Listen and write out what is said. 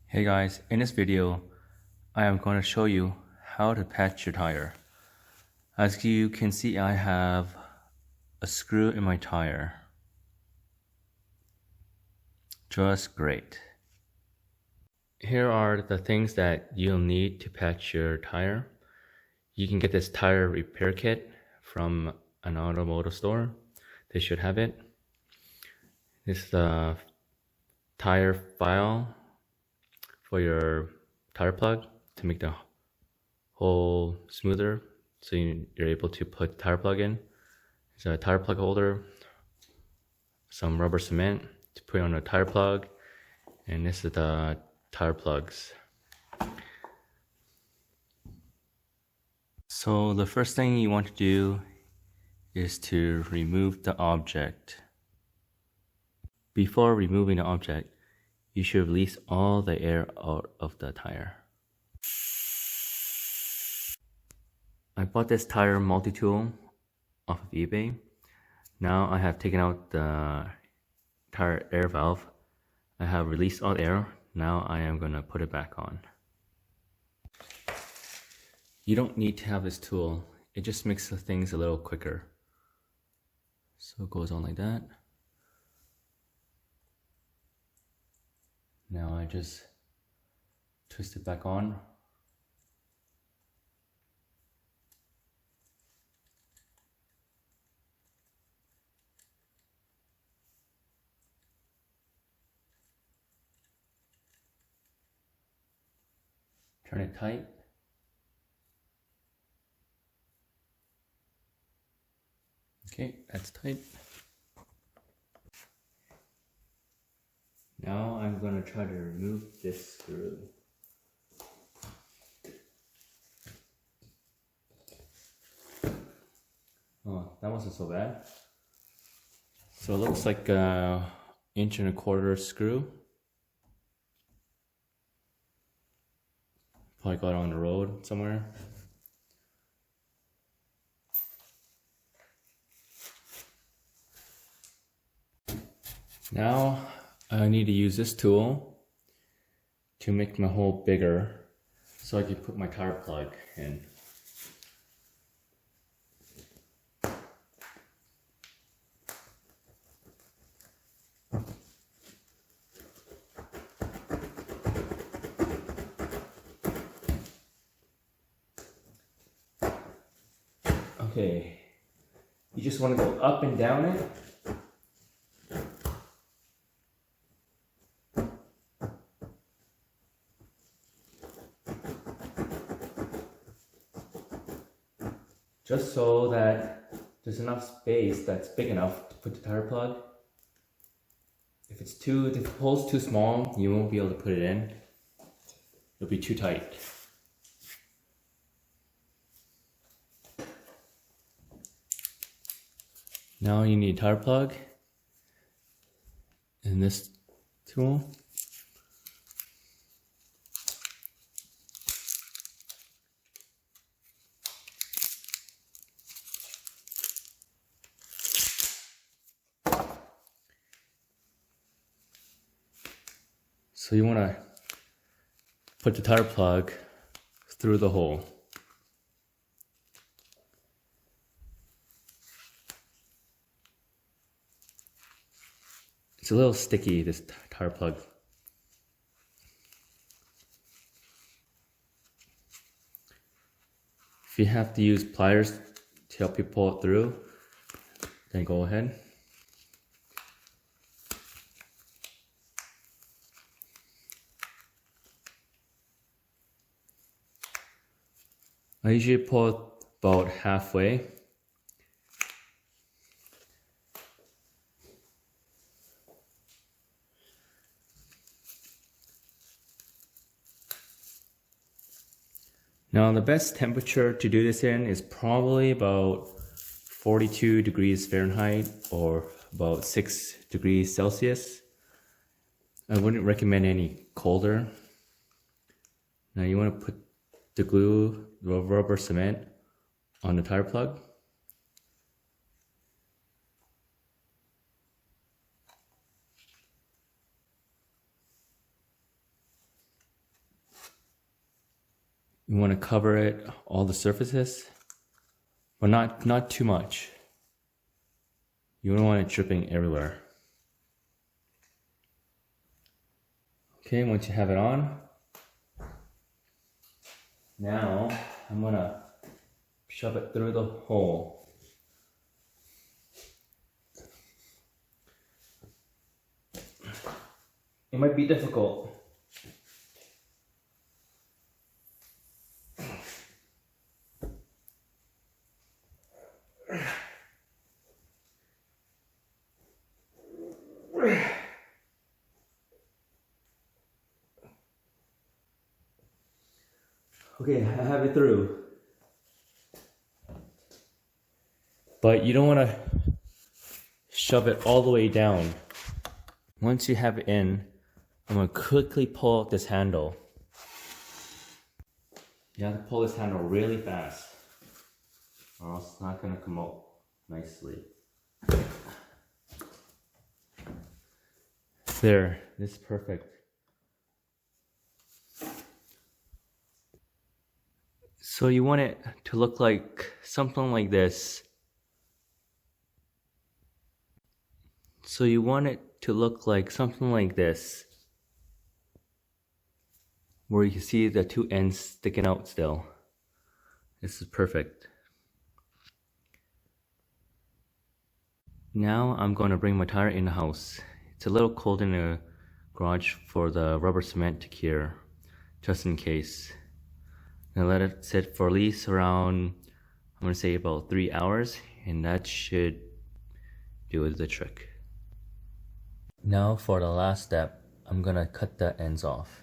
Hey guys, in this video, I am going to show you how to patch your tire. As you can see, I have a screw in my tire. Just great. Here are the things that you'll need to patch your tire. You can get this tire repair kit from an automotive store. They should have it. This is the tire file for your tire plug to make the hole smoother, so you're able to put tire plug in. It's a tire plug holder, some rubber cement to put on a tire plug, and this is the tire plugs. So the first thing you want to do is to remove the object. Before removing the object, you should release all the air out of the tire. I bought this tire multi-tool off of eBay. Now I have taken out the tire air valve. I have released all the air. Now I am going to put it back on. You don't need to have this tool. It just makes the things a little quicker. So it goes on like that. Now I just twist it back on. Turn it tight. Okay, that's tight. Now I'm going to try to remove this screw. Oh, that wasn't so bad. So it looks like an 1.25 inch screw. Probably got it on the road somewhere. Now I need to use this tool to make my hole bigger so I can put my tire plug in. Okay, you just want to go up and down it. Just so that there's enough space that's big enough to put the tire plug. If the hole's too small, you won't be able to put it in. It'll be too tight. Now you need a tire plug and this tool. So you want to put the tire plug through the hole. It's a little sticky, this tire plug. If you have to use pliers to help you pull it through, then go ahead. I usually pull it about halfway. Now the best temperature to do this in is probably about 42 degrees Fahrenheit or about 6 degrees Celsius. I wouldn't recommend any colder. Now you want to put the glue, the rubber cement on the tire plug. You want to cover it, all the surfaces, but not too much. You don't want it dripping everywhere. Okay, once you have it on, now I'm gonna shove it through the hole. It might be difficult. Okay, I have it through. But you don't want to shove it all the way down. Once you have it in, I'm going to quickly pull out this handle. You have to pull this handle really fast, or else it's not going to come out nicely. There, this is perfect. So you want it to look like something like this. So you want it to look like something like this, where you can see the two ends sticking out still. This is perfect. Now I'm going to bring my tire in the house. It's a little cold in the garage for the rubber cement to cure, just in case. Now let it sit for at least around, I'm going to say about 3 hours, and that should do the trick. Now for the last step, I'm going to cut the ends off.